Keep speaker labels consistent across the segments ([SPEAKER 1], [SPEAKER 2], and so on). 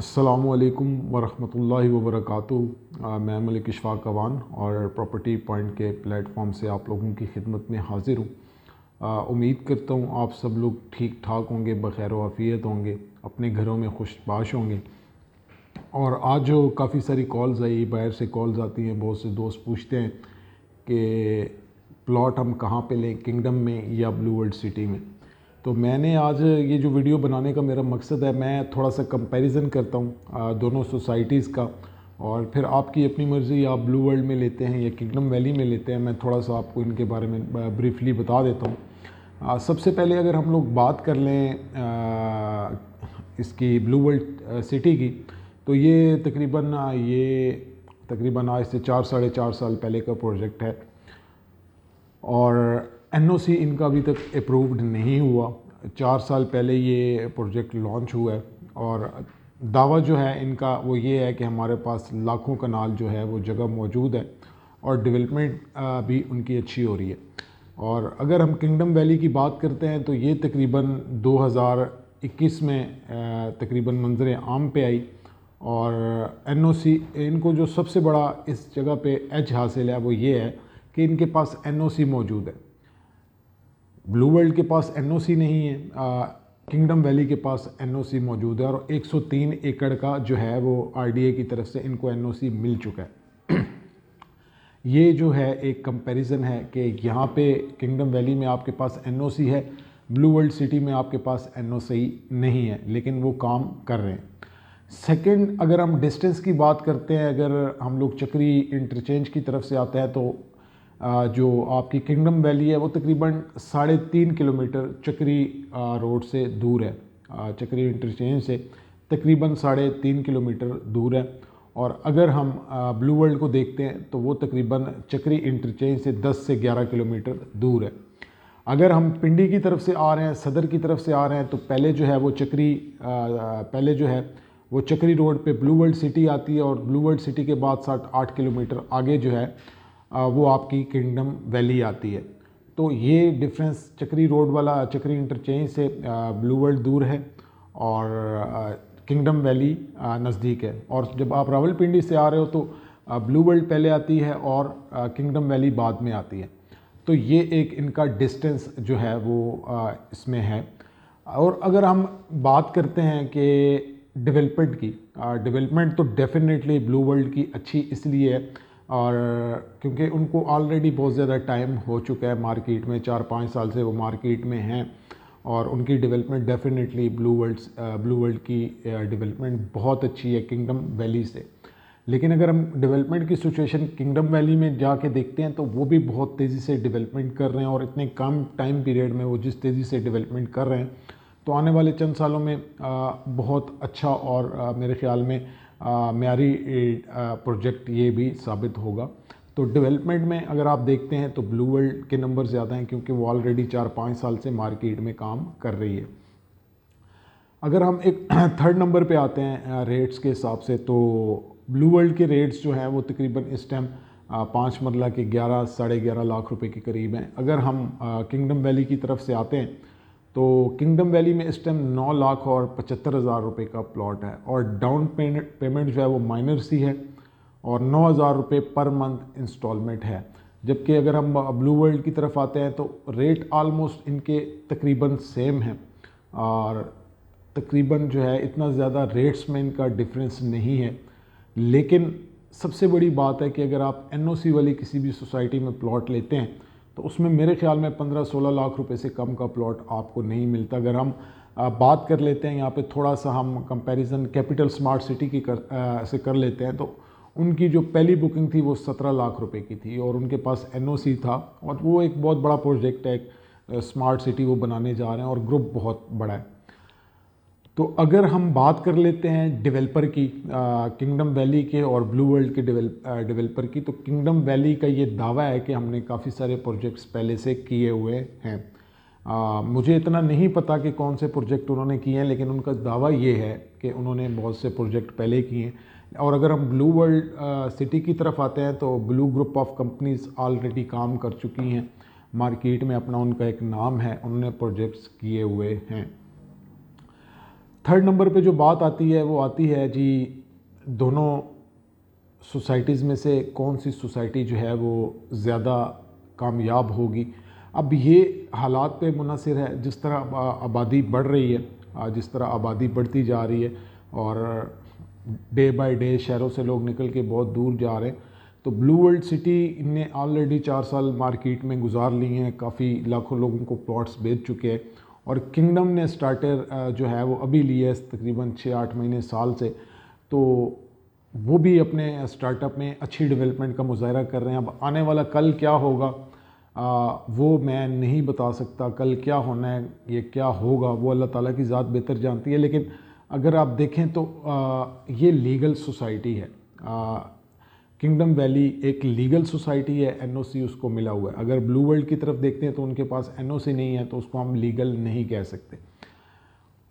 [SPEAKER 1] अस्सलामुअलैकुम वरहमतुल्लाहि वबरकातुहू। मैं मलिक इशफाक अवान और प्रॉपर्टी पॉइंट के प्लेटफॉर्म से आप लोगों की खिदमत में हाज़िर हूँ। उम्मीद करता हूँ आप सब लोग ठीक ठाक होंगे, बखैर वाफ़ियत होंगे, अपने घरों में खुशबाश होंगे। और आज जो काफ़ी सारी कॉल्स आई, बाहर से कॉल्स आती हैं, बहुत से दोस्त पूछते हैं कि प्लॉट हम कहाँ पे लें, किंगडम में या ब्लू वर्ल्ड सिटी में। तो मैंने आज ये जो वीडियो बनाने का मेरा मकसद है, मैं थोड़ा सा कंपैरिजन करता हूँ दोनों सोसाइटीज़ का, और फिर आपकी अपनी मर्ज़ी, आप ब्लू वर्ल्ड में लेते हैं या किंगडम वैली में लेते हैं। मैं थोड़ा सा आपको इनके बारे में ब्रीफली बता देता हूँ। सबसे पहले अगर हम लोग बात कर लें इसकी ब्लू वर्ल्ड सिटी की, तो ये तकरीबन आज से 4 साढ़े 4 साल पहले का प्रोजेक्ट है और एनओसी इनका अभी तक अप्रूव्ड नहीं हुआ। 4 साल पहले ये प्रोजेक्ट लॉन्च हुआ है और दावा जो है इनका वो ये है कि हमारे पास लाखों कनाल जो है वो जगह मौजूद है और डेवलपमेंट भी उनकी अच्छी हो रही है। और अगर हम किंगडम वैली की बात करते हैं तो ये तकरीबन 2021 में तकरीबन मंजर आम पे आई और एनओसी इनको जो सबसे बड़ा इस जगह पे एज हासिल है वो ये है कि इनके पास एनओसी मौजूद है। ब्लू वर्ल्ड के पास एनओसी नहीं है, किंगडम वैली के पास एनओसी मौजूद है और 103 एकड़ का जो है वो आरडीए की तरफ से इनको एनओसी मिल चुका है। ये जो है एक कंपैरिजन है कि यहाँ पे किंगडम वैली में आपके पास एनओसी है, ब्लू वर्ल्ड सिटी में आपके पास एनओसी नहीं है, लेकिन वो काम कर रहे हैं। सेकंड, अगर हम डिस्टेंस की बात करते हैं, अगर हम लोग चक्री इंटरचेंज की तरफ से आते हैं तो जो आपकी किंगडम वैली है वो तकरीबन 3.5 किलोमीटर चक्री रोड से दूर है। चक्री इंटरचेंज से तकरीबन 3.5 किलोमीटर दूर है। और अगर हम ब्लू वर्ल्ड को देखते हैं तो वो तकरीबन चक्री इंटरचेंज से 10 से 11 किलोमीटर दूर है। अगर हम पिंडी की तरफ से आ रहे हैं, सदर की तरफ से आ रहे हैं, तो पहले जो है वो चक्री रोड पे ब्लू वर्ल्ड सिटी आती है और ब्लू वर्ल्ड सिटी के बाद 7-8 किलोमीटर आगे जो है वो आपकी किंगडम वैली आती है। तो ये डिफरेंस, चक्री रोड वाला चक्री इंटरचेंज से ब्लू वर्ल्ड दूर है और किंगडम वैली नज़दीक है। और जब आप रावलपिंडी से आ रहे हो तो ब्लू वर्ल्ड पहले आती है और किंगडम वैली बाद में आती है। तो ये एक इनका डिस्टेंस जो है वो इसमें है। और अगर हम बात करते हैं कि डेवलपमेंट की, डेवलपमेंट तो डेफिनेटली ब्लू वर्ल्ड की अच्छी इसलिए है और क्योंकि उनको ऑलरेडी बहुत ज़्यादा टाइम हो चुका है मार्केट में, 4-5 साल से वो मार्केट में हैं और उनकी डेवलपमेंट डेफिनेटली ब्लू वर्ल्ड की डेवलपमेंट बहुत अच्छी है किंगडम वैली से। लेकिन अगर हम डेवलपमेंट की सिचुएशन किंगडम वैली में जाके देखते हैं तो वो भी बहुत तेज़ी से डेवलपमेंट कर रहे हैं और इतने कम टाइम पीरियड में वो जिस तेज़ी से डेवलपमेंट कर रहे हैं तो आने वाले चंद सालों में बहुत अच्छा और मेरे ख्याल में म्यारी प्रोजेक्ट ये भी साबित होगा। तो डेवलपमेंट में अगर आप देखते हैं तो ब्लू वर्ल्ड के नंबर ज़्यादा हैं क्योंकि वो ऑलरेडी 4-5 साल से मार्केट में काम कर रही है। अगर हम एक थर्ड नंबर पे आते हैं रेट्स के हिसाब से, तो ब्लू वर्ल्ड के रेट्स जो हैं वो तकरीबन इस टाइम 5 मरला के 11-11.5 लाख रुपए के करीब हैं। अगर हम किंगडम वैली की तरफ से आते हैं तो किंगडम वैली में इस टाइम 9,75,000 रुपये का प्लॉट है और डाउन पेमेंट जो है वो माइनर सी है और 9,000 रुपये पर मंथ इंस्टॉलमेंट है। जबकि अगर हम ब्लू वर्ल्ड की तरफ आते हैं तो रेट आलमोस्ट इनके तकरीबन सेम है और तकरीबन जो है इतना ज़्यादा रेट्स में इनका डिफरेंस नहीं है। लेकिन सबसे बड़ी बात है कि अगर आप एनओसी वाली किसी भी सोसाइटी में प्लॉट लेते हैं तो उसमें मेरे ख्याल में 15-16 लाख रुपए से कम का प्लॉट आपको नहीं मिलता। अगर हम बात कर लेते हैं यहाँ पे थोड़ा सा हम कंपैरिजन कैपिटल स्मार्ट सिटी की से कर लेते हैं तो उनकी जो पहली बुकिंग थी वो 17 लाख रुपए की थी और उनके पास एनओसी था और वो एक बहुत बड़ा प्रोजेक्ट है, एक स्मार्ट सिटी वो बनाने जा रहे हैं और ग्रुप बहुत बड़ा है। तो अगर हम बात कर लेते हैं डेवलपर की, किंगडम वैली के और ब्लू वर्ल्ड के डेवलपर की, तो किंगडम वैली का ये दावा है कि हमने काफ़ी सारे प्रोजेक्ट्स पहले से किए हुए हैं। मुझे इतना नहीं पता कि कौन से प्रोजेक्ट उन्होंने किए हैं, लेकिन उनका दावा ये है कि उन्होंने बहुत से प्रोजेक्ट पहले किए हैं। और अगर हम ब्लू वर्ल्ड सिटी की तरफ आते हैं तो blue group of companies already काम कर चुकी हैं मार्केट में, अपना उनका एक नाम है, उन्होंने प्रोजेक्ट्स किए हुए हैं। थर्ड नंबर पे जो बात आती है वो आती है जी दोनों सोसाइटीज़ में से कौन सी सोसाइटी जो है वो ज़्यादा कामयाब होगी। अब ये हालात पे मुनहसर है, जिस तरह आबादी बढ़ रही है, जिस तरह आबादी बढ़ती जा रही है और डे बाय डे शहरों से लोग निकल के बहुत दूर जा रहे हैं, तो ब्लू वर्ल्ड सिटी ने ऑलरेडी 4 साल मार्केट में गुजार लिए हैं, काफ़ी लाखों लोगों को प्लॉट्स बेच चुके हैं। और किंगडम ने स्टार्टर जो है वो अभी लिया है तकरीबन 6-8 महीने साल से, तो वो भी अपने स्टार्टअप में अच्छी डेवलपमेंट का मुजाहरा कर रहे हैं। अब आने वाला कल क्या होगा वो मैं नहीं बता सकता, कल क्या होना है, ये क्या होगा वो अल्लाह ताला की ज़ात बेहतर जानती है। लेकिन अगर आप देखें तो ये लीगल सोसाइटी है, किंगडम वैली एक लीगल सोसाइटी है, एनओसी उसको मिला हुआ है। अगर ब्लू वर्ल्ड की तरफ देखते हैं तो उनके पास एनओसी नहीं है, तो उसको हम लीगल नहीं कह सकते।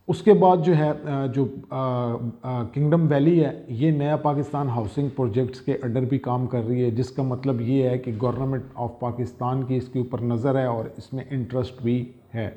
[SPEAKER 1] उसके बाद जो है जो किंगडम वैली है, ये नया पाकिस्तान हाउसिंग प्रोजेक्ट्स के अंडर भी काम कर रही है, जिसका मतलब ये है कि गवर्नमेंट ऑफ पाकिस्तान की इसके ऊपर नज़र है और इसमें इंटरेस्ट भी है।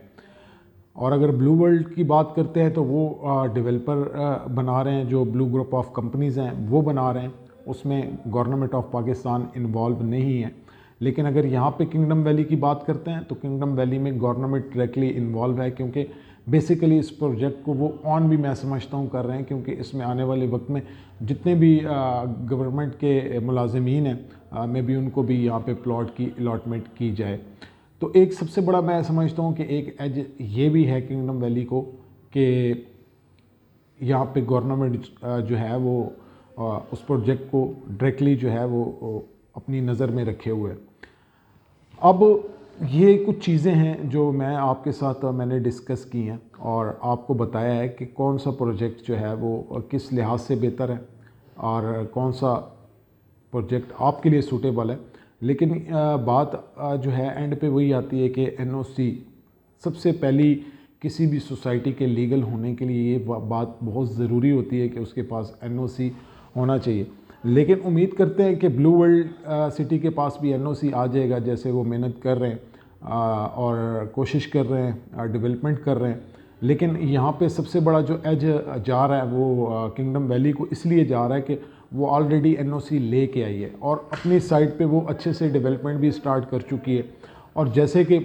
[SPEAKER 1] और अगर ब्लू वर्ल्ड की बात करते हैं तो वो डेवलपर बना रहे हैं, जो ब्लू ग्रुप ऑफ कंपनीज़ हैं वो बना रहे हैं, उसमें गवर्नमेंट ऑफ पाकिस्तान इन्वॉल्व नहीं है। लेकिन अगर यहाँ पे किंगडम वैली की बात करते हैं तो किंगडम वैली में गवर्नमेंट डायरेक्टली इन्वॉल्व है, क्योंकि बेसिकली इस प्रोजेक्ट को वो ऑन भी मैं समझता हूँ कर रहे हैं, क्योंकि इसमें आने वाले वक्त में जितने भी गवर्नमेंट के मुलाजिमीन हैं में भी उनको भी यहाँ पे प्लॉट की अलॉटमेंट की जाए। तो एक सबसे बड़ा मैं समझता हूँ कि एक एज ये भी है किंगडम वैली को कि यहाँ पे गवर्नमेंट जो है वो उस प्रोजेक्ट को डायरेक्टली जो है वो अपनी नज़र में रखे हुए है। अब ये कुछ चीज़ें हैं जो मैं आपके साथ मैंने डिस्कस की हैं और आपको बताया है कि कौन सा प्रोजेक्ट जो है वो किस लिहाज से बेहतर है और कौन सा प्रोजेक्ट आपके लिए सूटेबल है। लेकिन बात जो है एंड पे वही आती है कि एनओसी सबसे पहली किसी भी सोसाइटी के लीगल होने के लिए ये बात बहुत ज़रूरी होती है कि उसके पास एनओसी होना चाहिए। लेकिन उम्मीद करते हैं कि ब्लू वर्ल्ड सिटी के पास भी एनओसी आ जाएगा, जैसे वो मेहनत कर रहे हैं और कोशिश कर रहे हैं, डेवलपमेंट कर रहे हैं। लेकिन यहाँ पे सबसे बड़ा जो एज जा रहा है वो किंगडम वैली को इसलिए जा रहा है कि वो ऑलरेडी एनओसी ले के आई है और अपनी साइड पे वो अच्छे से डेवलपमेंट भी स्टार्ट कर चुकी है। और जैसे कि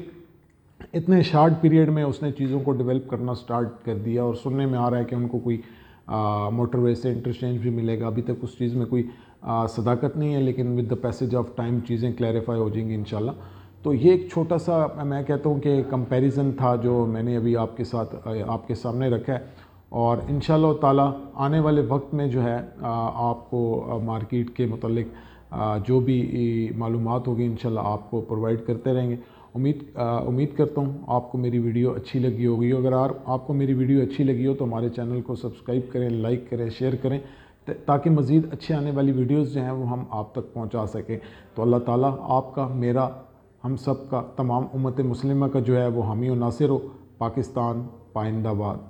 [SPEAKER 1] इतने शॉर्ट पीरियड में उसने चीज़ों को डेवलप करना स्टार्ट कर दिया और सुनने में आ रहा है कि उनको कोई मोटरवे से इंटरचेंज भी मिलेगा। अभी तक उस चीज़ में कोई सदाकत नहीं है, लेकिन with the passage of time चीज़ें क्लैरिफाई हो जाएंगी इंशाल्लाह। तो ये एक छोटा सा मैं कहता हूँ कि कंपैरिजन था जो मैंने अभी आपके साथ आपके सामने रखा है, और इंशाल्लाह ताला आने वाले वक्त में जो है आपको मार्केट के मुतालिक जो भी मालूमात होगी इंशाल्लाह आपको प्रोवाइड करते रहेंगे। उम्मीद करता हूँ आपको मेरी वीडियो अच्छी लगी होगी। अगर आपको मेरी वीडियो अच्छी लगी हो तो हमारे चैनल को सब्सक्राइब करें, लाइक करें, शेयर करें, ताकि मज़ीद अच्छे आने वाली वीडियोस जो हैं वो हम आप तक पहुँचा सकें। तो अल्लाह ताला आपका, मेरा, हम सब का, तमाम उम्मत मुस्लिमा का जो है वो हामी और नासिर हो। पाकिस्तान पाइंदाबाद।